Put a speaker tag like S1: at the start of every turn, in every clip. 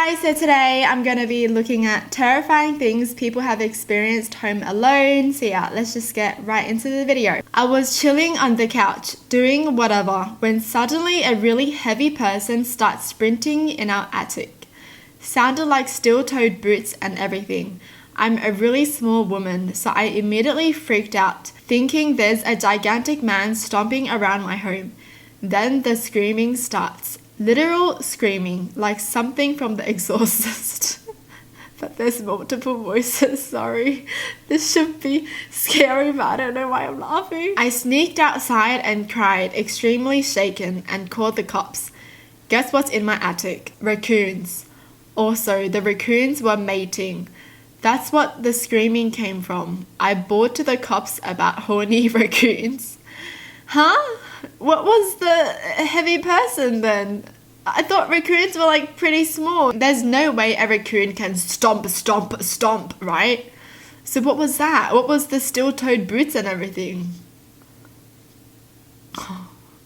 S1: guys, so today I'm going to be looking at terrifying things people have experienced home alone. So yeah, let's just get right into the video. I was chilling on the couch, doing whatever, when suddenly a really heavy person starts sprinting in our attic. Sounded like steel-toed boots and everything. I'm a really small woman, so I immediately freaked out, thinking there's a gigantic man stomping around my home. Then the screaming starts. Literal screaming, like something from The Exorcist. But there's multiple voices, sorry. This should be scary, but I don't know why I'm laughing. I sneaked outside and cried, extremely shaken, and called the cops. Guess what's in my attic? Raccoons. Also, the raccoons were mating. That's what the screaming came from. I bawled to the cops about horny raccoons. Huh? What was the heavy person then? I thought raccoons were like pretty small. There's no way a raccoon can stomp, right? So what was that? What was the steel-toed boots and everything?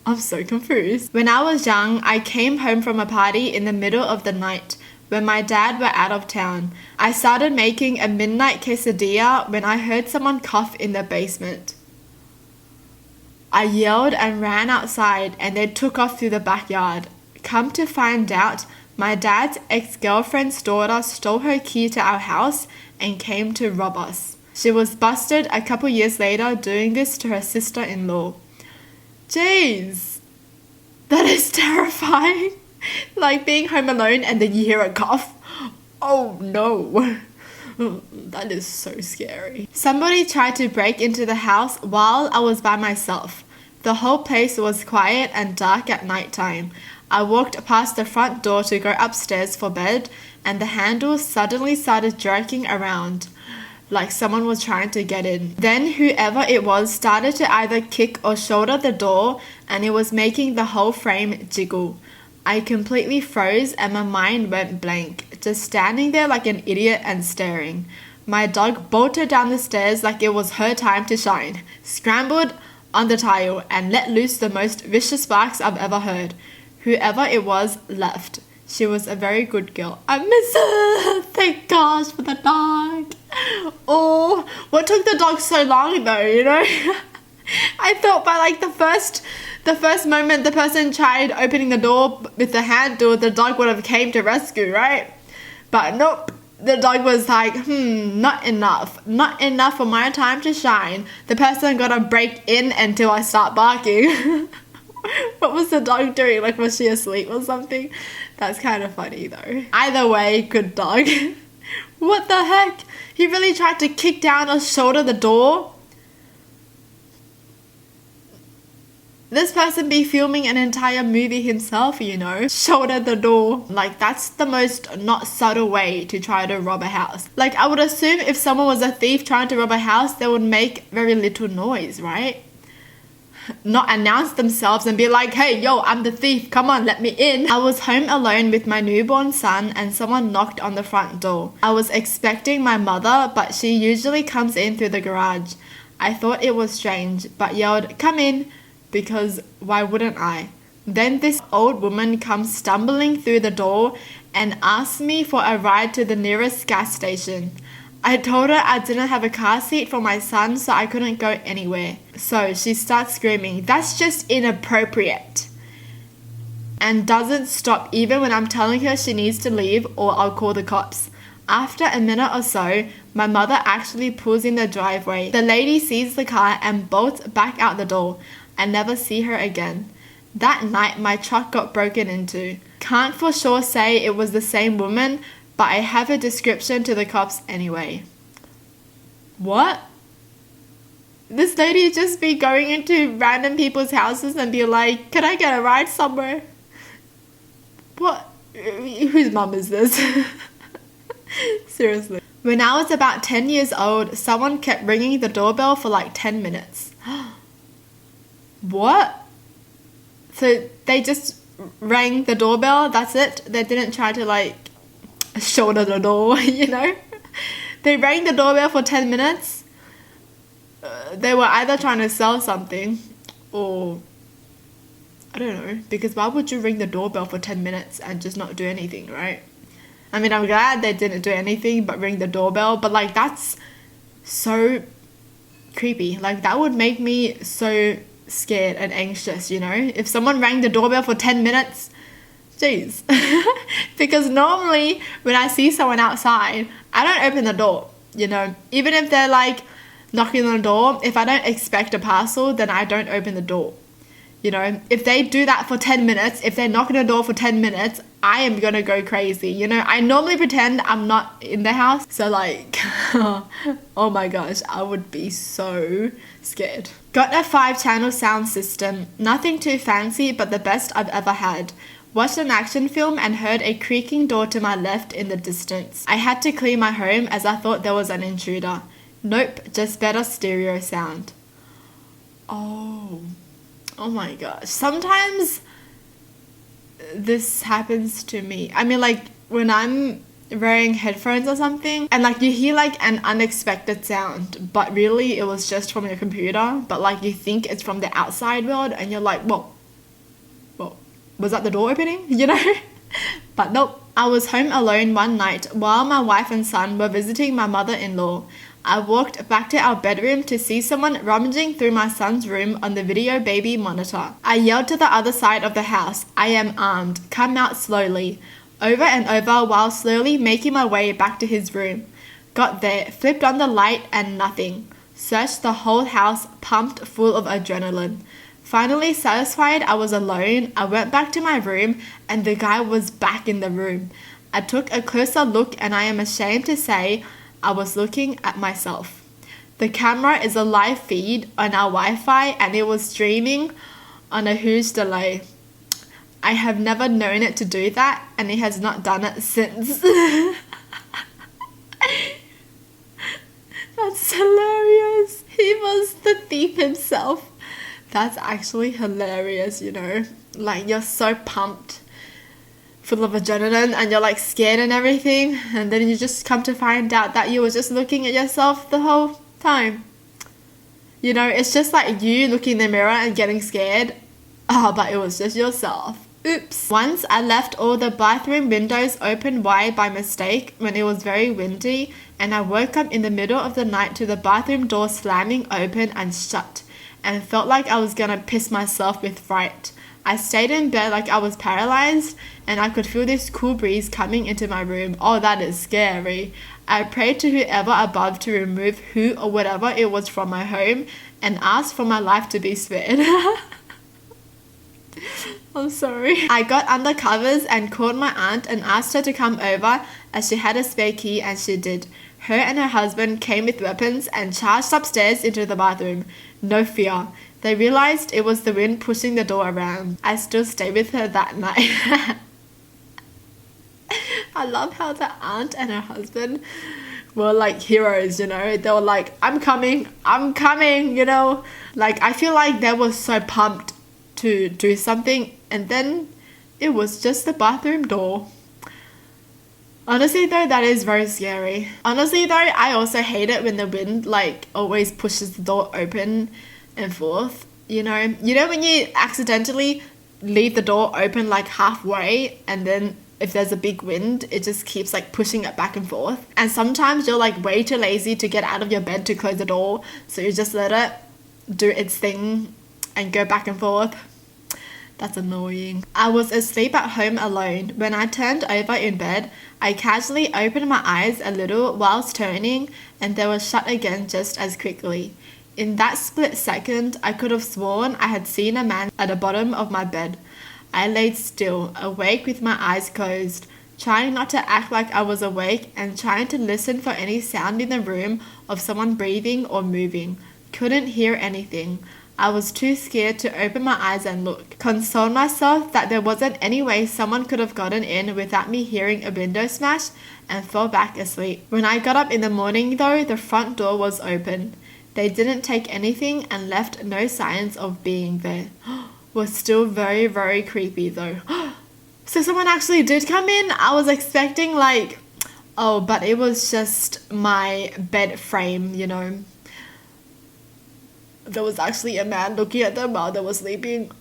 S1: I'm so confused. When I was young, I came home from a party in the middle of the night when my dad were out of town. I started making a midnight quesadilla when I heard someone cough in the basement. I yelled and ran outside and they took off through the backyard. Come to find out, my dad's ex-girlfriend's daughter stole her key to our house and came to rob us. She was busted a couple years later doing this to her sister-in-law. Jeez, that is terrifying. Like being home alone and then you hear a cough. Oh no. That is so scary. Somebody tried to break into the house while I was by myself. The whole place was quiet and dark at night time. I walked past the front door to go upstairs for bed and the handle suddenly started jerking around like someone was trying to get in. Then whoever it was started to either kick or shoulder the door and it was making the whole frame jiggle. I completely froze and my mind went blank, just standing there like an idiot and staring. My dog bolted down the stairs like it was her time to shine, scrambled on the tile and let loose the most vicious barks I've ever heard. Whoever it was left. She was a very good girl. I miss her. Thank gosh for the dog. Oh, what took the dog so long though, you know? I thought by like the first moment the person tried opening the door with the handle, the dog would have came to rescue, right? But nope, the dog was like, not enough for my time to shine. The person gotta break in until I start barking. What was the dog doing? Like, was she asleep or something? That's kind of funny though. Either way, good dog. What the heck? He really tried to kick down or shoulder the door? This person be filming an entire movie himself, you know. Shoulder the door. Like, that's the most not subtle way to try to rob a house. Like, I would assume if someone was a thief trying to rob a house, they would make very little noise, right? Not announce themselves and be like, hey, yo, I'm the thief. Come on, let me in. I was home alone with my newborn son and someone knocked on the front door. I was expecting my mother, but she usually comes in through the garage. I thought it was strange, but yelled, come in. Because why wouldn't I? Then this old woman comes stumbling through the door and asks me for a ride to the nearest gas station. I told her I didn't have a car seat for my son, so I couldn't go anywhere. So she starts screaming, that's just inappropriate. And doesn't stop even when I'm telling her she needs to leave or I'll call the cops. After a minute or so, my mother actually pulls in the driveway. The lady sees the car and bolts back out the door. I never see her again. That night, my truck got broken into. Can't for sure say it was the same woman, but I have a description to the cops anyway. What? This lady just be going into random people's houses and be like, can I get a ride somewhere? What? Whose mum is this? Seriously. When I was about 10 years old, someone kept ringing the doorbell for like 10 minutes. What? So they just rang the doorbell, that's it? They didn't try to like shoulder the door, you know? They rang the doorbell for 10 minutes. They were either trying to sell something or I don't know, because why would you ring the doorbell for 10 minutes and just not do anything, right? I mean, I'm glad they didn't do anything but ring the doorbell, but like that's so creepy. Like that would make me so scared and anxious, you know? If someone rang the doorbell for 10 minutes, jeez. Because normally when I see someone outside, I don't open the door, you know? Even if they're like knocking on the door, if I don't expect a parcel, then I don't open the door. You know, if they do that for 10 minutes, if they're knocking on the door for 10 minutes, I am gonna go crazy. You know, I normally pretend I'm not in the house. So like, oh my gosh, I would be so scared. Got a 5-channel sound system. Nothing too fancy, but the best I've ever had. Watched an action film and heard a creaking door to my left in the distance. I had to clear my home as I thought there was an intruder. Nope, just better stereo sound. Oh my gosh. Sometimes this happens to me. I mean, like when I'm wearing headphones or something and like you hear like an unexpected sound, but really it was just from your computer, but like you think it's from the outside world and you're like, well, was that the door opening? You know? But nope. I was home alone one night while my wife and son were visiting my mother-in-law. I walked back to our bedroom to see someone rummaging through my son's room on the video baby monitor. I yelled to the other side of the house, I am armed, come out slowly, over and over while slowly making my way back to his room. Got there, flipped on the light and nothing. Searched the whole house, pumped full of adrenaline. Finally satisfied I was alone, I went back to my room and the guy was back in the room. I took a closer look and I am ashamed to say I was looking at myself. The camera is a live feed on our Wi-Fi and it was streaming on a huge delay. I have never known it to do that and it has not done it since. That's hilarious. He was the thief himself. That's actually hilarious, you know. Like you're so pumped, full of adrenaline and you're like scared and everything, and then you just come to find out that you were just looking at yourself the whole time. You know, it's just like you looking in the mirror and getting scared. But it was just yourself. Oops. Once I left all the bathroom windows open wide by mistake when it was very windy and I woke up in the middle of the night to the bathroom door slamming open and shut and felt like I was gonna piss myself with fright. I stayed in bed like I was paralyzed and I could feel this cool breeze coming into my room. Oh, that is scary. I prayed to whoever above to remove who or whatever it was from my home and asked for my life to be spared. I'm sorry. I got under covers and called my aunt and asked her to come over as she had a spare key and she did. Her and her husband came with weapons and charged upstairs into the bathroom. No fear. They realized it was the wind pushing the door around. I still stayed with her that night. I love how the aunt and her husband were like heroes, you know. They were like, I'm coming, you know. Like, I feel like they were so pumped to do something and then it was just the bathroom door. Honestly though, that is very scary. Honestly though, I also hate it when the wind like always pushes the door open and forth, you know when you accidentally leave the door open like halfway and then if there's a big wind it just keeps like pushing it back and forth, and sometimes you're like way too lazy to get out of your bed to close the door, so you just let it do its thing and go back and forth. That's annoying. I was asleep at home alone. When I turned over in bed, I casually opened my eyes a little whilst turning and they were shut again just as quickly. In that split second, I could have sworn I had seen a man at the bottom of my bed. I laid still, awake with my eyes closed, trying not to act like I was awake and trying to listen for any sound in the room of someone breathing or moving. Couldn't hear anything. I was too scared to open my eyes and look. Consoled myself that there wasn't any way someone could have gotten in without me hearing a window smash and fell back asleep. When I got up in the morning though, the front door was open. They didn't take anything and left no signs of being there. Was still very, very creepy though. So someone actually did come in? I was expecting like, oh, but it was just my bed frame, you know. There was actually a man looking at them while they were sleeping.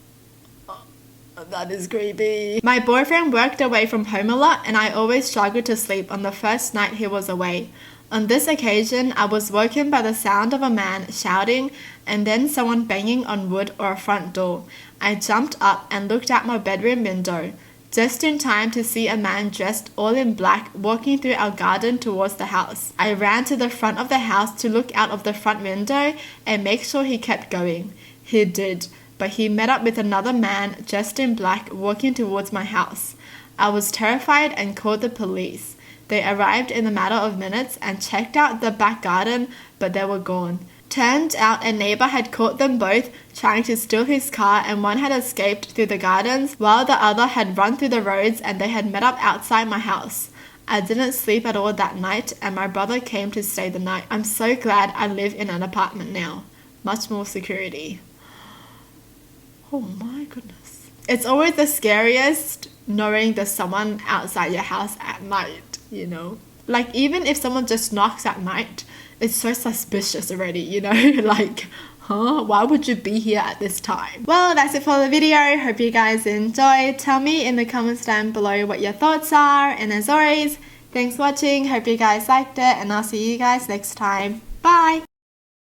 S1: That is creepy. My boyfriend worked away from home a lot and I always struggled to sleep on the first night he was away. On this occasion, I was woken by the sound of a man shouting and then someone banging on wood or a front door. I jumped up and looked out my bedroom window, just in time to see a man dressed all in black walking through our garden towards the house. I ran to the front of the house to look out of the front window and make sure he kept going. He did, but he met up with another man dressed in black walking towards my house. I was terrified and called the police. They arrived in a matter of minutes and checked out the back garden, but they were gone. Turned out a neighbor had caught them both trying to steal his car, and one had escaped through the gardens while the other had run through the roads, and they had met up outside my house. I didn't sleep at all that night and my brother came to stay the night. I'm so glad I live in an apartment now. Much more security. Oh my goodness. It's always the scariest knowing there's someone outside your house at night, you know? Like, even if someone just knocks at night, it's so suspicious already, you know? Like, why would you be here at this time? Well, that's it for the video. Hope you guys enjoyed. Tell me in the comments down below what your thoughts are. And as always, thanks for watching. Hope you guys liked it. And I'll see you guys next time. Bye!